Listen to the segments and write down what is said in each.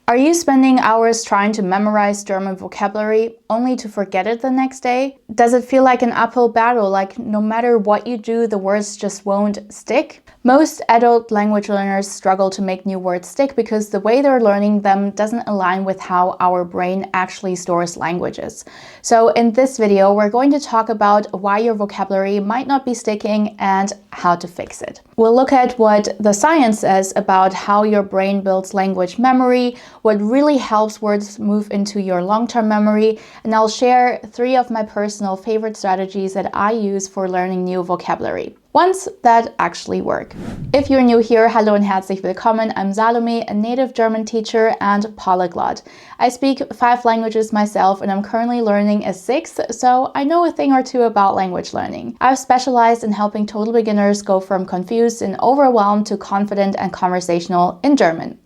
Are you spending hours trying to memorize German vocabulary only to forget it the next day? Does it feel like an uphill battle, like no matter what you do, the words just won't stick? Most adult language learners struggle to make new words stick because the way they're learning them doesn't align with how our brain actually stores languages. So in this video, we're going to talk about why your vocabulary might not be sticking and how to fix it. We'll look at what the science says about how your brain builds language memory, what really helps words move into your long-term memory, and I'll share 3 of my personal favorite strategies that I use for learning new vocabulary. Ones that actually work. If you're new here, hallo und herzlich willkommen. I'm Salome, a native German teacher and polyglot. I speak 5 languages myself and I'm currently learning a 6th, so I know a thing or two about language learning. I've specialized in helping total beginners go from confused and overwhelmed to confident and conversational in German.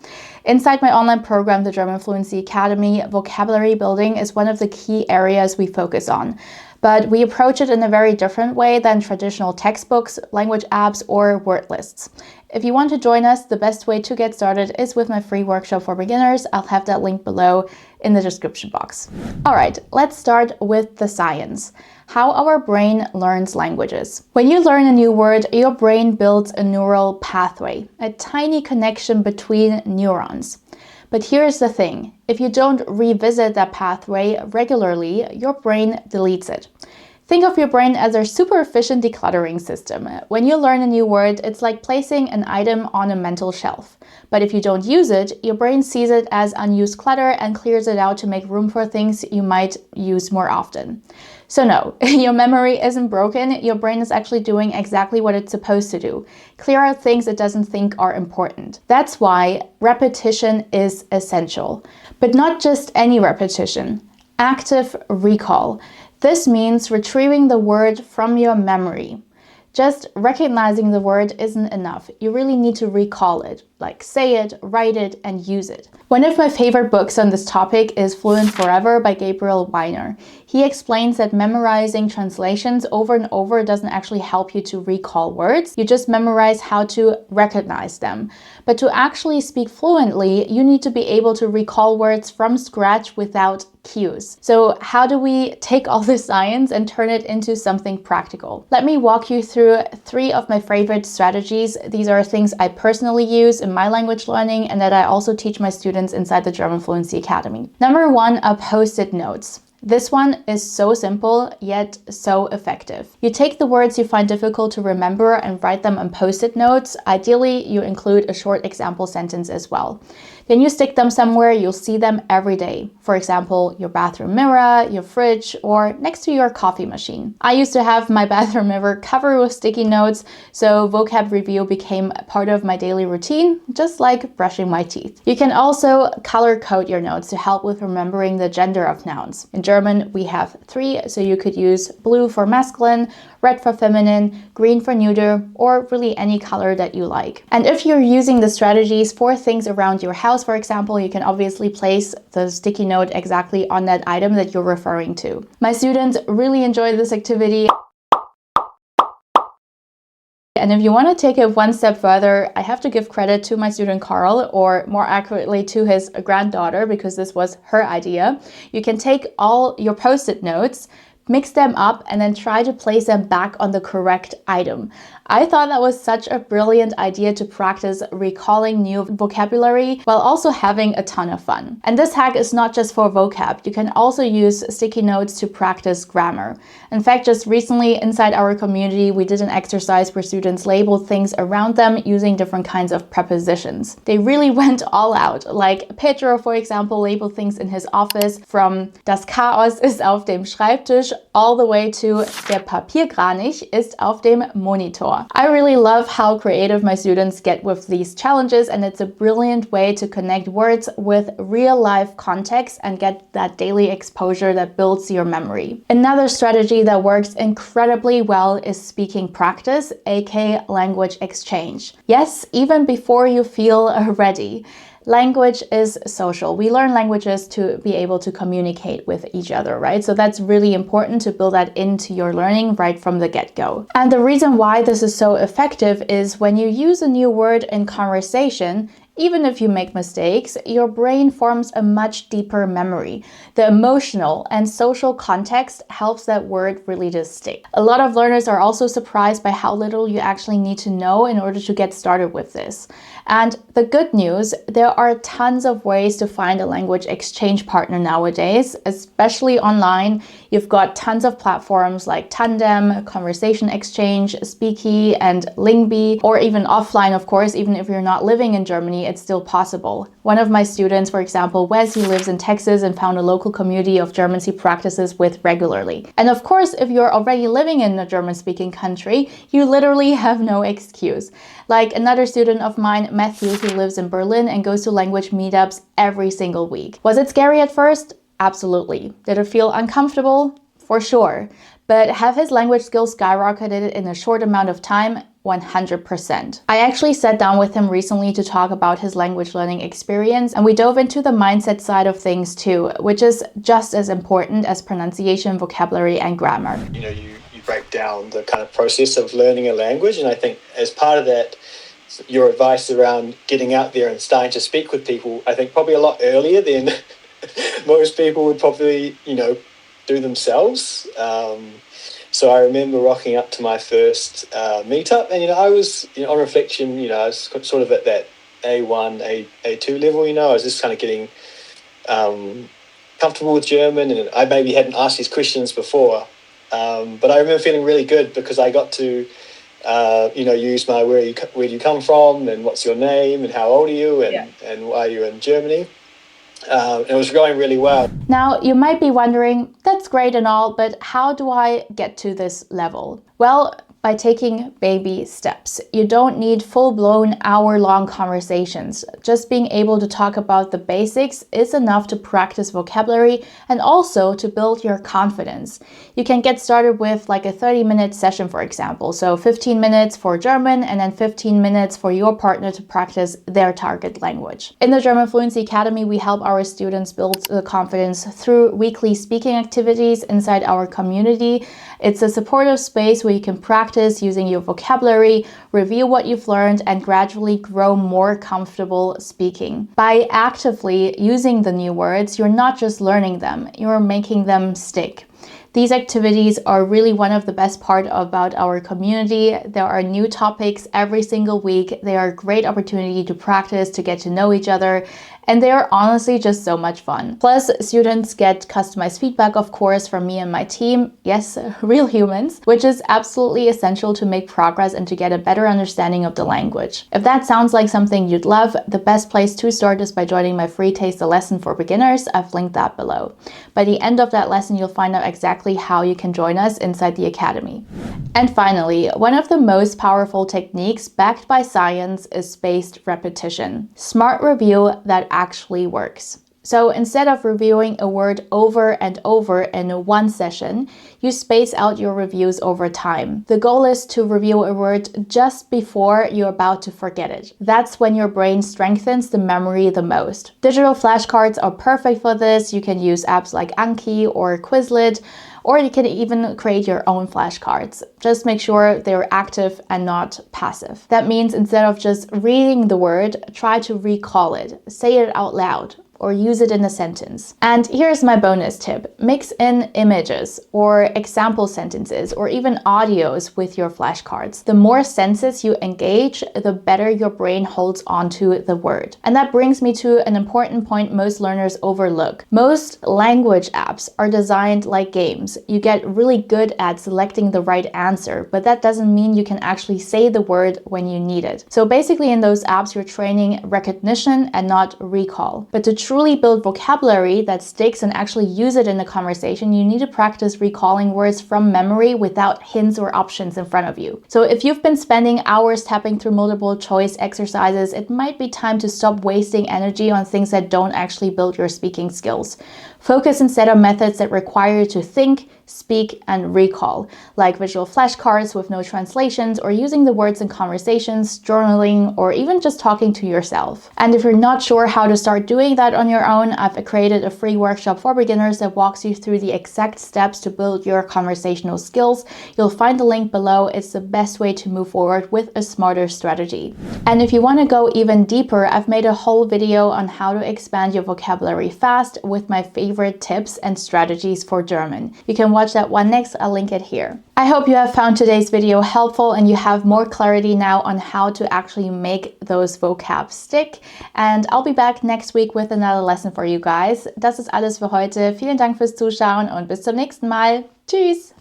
Inside my online program, the German Fluency Academy, vocabulary building is one of the key areas we focus on. But we approach it in a very different way than traditional textbooks, language apps, or word lists. If you want to join us, the best way to get started is with my free workshop for beginners. I'll have that link below in the description box. All right, let's start with the science. How our brain learns languages. When you learn a new word, your brain builds a neural pathway, a tiny connection between neurons. But here's the thing, if you don't revisit that pathway regularly, your brain deletes it. Think of your brain as a super efficient decluttering system. When you learn a new word, it's like placing an item on a mental shelf. But if you don't use it, your brain sees it as unused clutter and clears it out to make room for things you might use more often. So no, your memory isn't broken, your brain is actually doing exactly what it's supposed to do. Clear out things it doesn't think are important. That's why repetition is essential. But not just any repetition, active recall. This means retrieving the word from your memory. Just recognizing the word isn't enough. You really need to recall it, like say it, write it, and use it. One of my favorite books on this topic is Fluent Forever by Gabriel Weiner. He explains that memorizing translations over and over doesn't actually help you to recall words. You just memorize how to recognize them. But to actually speak fluently, you need to be able to recall words from scratch without cues. So how do we take all this science and turn it into something practical? Let me walk you through 3 of my favorite strategies. These are things I personally use in my language learning and that I also teach my students inside the German Fluency Academy. Number 1 are post-it notes. This one is so simple, yet so effective. You take the words you find difficult to remember and write them on post-it notes. Ideally, you include a short example sentence as well. Then you stick them somewhere you'll see them every day. For example, your bathroom mirror, your fridge, or next to your coffee machine. I used to have my bathroom mirror covered with sticky notes, so vocab review became part of my daily routine, just like brushing my teeth. You can also color code your notes to help with remembering the gender of nouns. In German, we have 3, so you could use blue for masculine, red for feminine, green for neuter, or really any color that you like. And if you're using the strategies for things around your house, for example, you can obviously place the sticky note exactly on that item that you're referring to. My students really enjoy this activity. And if you want to take it one step further, I have to give credit to my student Carl, or more accurately to his granddaughter, because this was her idea. You can take all your post-it notes, mix them up, and then try to place them back on the correct item. I thought that was such a brilliant idea to practice recalling new vocabulary while also having a ton of fun. And this hack is not just for vocab. You can also use sticky notes to practice grammar. In fact, just recently inside our community, we did an exercise where students labeled things around them using different kinds of prepositions. They really went all out. Like Pedro, for example, labeled things in his office from Das Chaos ist auf dem Schreibtisch all the way to Der Papierkranich ist auf dem Monitor. I really love how creative my students get with these challenges, and it's a brilliant way to connect words with real-life context and get that daily exposure that builds your memory. Another strategy that works incredibly well is speaking practice, aka language exchange. Yes, even before you feel ready. Language is social. We learn languages to be able to communicate with each other, right? So that's really important to build that into your learning right from the get-go. And the reason why this is so effective is when you use a new word in conversation, Even if you make mistakes, your brain forms a much deeper memory. The emotional and social context helps that word really just stick. A lot of learners are also surprised by how little you actually need to know in order to get started with this. And the good news, there are tons of ways to find a language exchange partner nowadays, especially online. You've got tons of platforms like Tandem, Conversation Exchange, Speaky, and Lingby, or even offline, of course, even if you're not living in Germany, it's still possible. One of my students, for example, Wes, he lives in Texas and found a local community of Germans he practices with regularly. And of course, if you're already living in a German-speaking country, you literally have no excuse. Like another student of mine, Matthew, who lives in Berlin and goes to language meetups every single week. Was it scary at first? Absolutely. Did it feel uncomfortable? For sure. But have his language skills skyrocketed in a short amount of time? 100%. I actually sat down with him recently to talk about his language learning experience, and we dove into the mindset side of things too, which is just as important as pronunciation, vocabulary, and grammar. You break down the kind of process of learning a language, and I think as part of that, your advice around getting out there and starting to speak with people, I think probably a lot earlier than most people would probably, do themselves. So I remember rocking up to my first meetup, and I was, on reflection, I was sort of at that A1, A2 level. I was just kind of getting comfortable with German, and I maybe hadn't asked these questions before. But I remember feeling really good because I got to, use my where do you come from, and what's your name, and how old are you, and why are you in Germany. It was going really well. Now, you might be wondering, that's great and all, but how do I get to this level? Well, by taking baby steps. You don't need full-blown hour-long conversations. Just being able to talk about the basics is enough to practice vocabulary and also to build your confidence. You can get started with like a 30-minute session, for example. So 15 minutes for German and then 15 minutes for your partner to practice their target language. In the German Fluency Academy, we help our students build the confidence through weekly speaking activities inside our community. It's a supportive space where you can practice using your vocabulary, review what you've learned, and gradually grow more comfortable speaking. By actively using the new words, you're not just learning them, you're making them stick. These activities are really one of the best part about our community. There are new topics every single week. They are a great opportunity to practice, to get to know each other, and they are honestly just so much fun. Plus, students get customized feedback, of course, from me and my team. Yes, real humans, which is absolutely essential to make progress and to get a better understanding of the language. If that sounds like something you'd love, the best place to start is by joining my free Taste the Lesson for beginners. I've linked that below. By the end of that lesson, you'll find out exactly how you can join us inside the Academy. And finally, one of the most powerful techniques backed by science is spaced repetition. Smart review that actually works. So instead of reviewing a word over and over in one session, you space out your reviews over time. The goal is to review a word just before you're about to forget it. That's when your brain strengthens the memory the most. Digital flashcards are perfect for this. You can use apps like Anki or Quizlet, or you can even create your own flashcards. Just make sure they're active and not passive. That means instead of just reading the word, try to recall it, say it out loud, or use it in a sentence. And here's my bonus tip. Mix in images or example sentences or even audios with your flashcards. The more senses you engage, the better your brain holds onto the word. And that brings me to an important point most learners overlook. Most language apps are designed like games. You get really good at selecting the right answer, but that doesn't mean you can actually say the word when you need it. So basically in those apps, you're training recognition and not recall. But to truly build vocabulary that sticks and actually use it in a conversation, you need to practice recalling words from memory without hints or options in front of you. So if you've been spending hours tapping through multiple choice exercises, it might be time to stop wasting energy on things that don't actually build your speaking skills. Focus instead on methods that require you to think, speak, and recall, like visual flashcards with no translations, or using the words in conversations, journaling, or even just talking to yourself. And if you're not sure how to start doing that on your own, I've created a free workshop for beginners that walks you through the exact steps to build your conversational skills. You'll find the link below. It's the best way to move forward with a smarter strategy. And if you want to go even deeper, I've made a whole video on how to expand your vocabulary fast with my favorite tips and strategies for German. You can watch that one next. I'll link it here. I hope you have found today's video helpful and you have more clarity now on how to actually make those vocab stick. And I'll be back next week with another lesson for you guys. Das ist alles für heute. Vielen Dank fürs Zuschauen und bis zum nächsten Mal. Tschüss!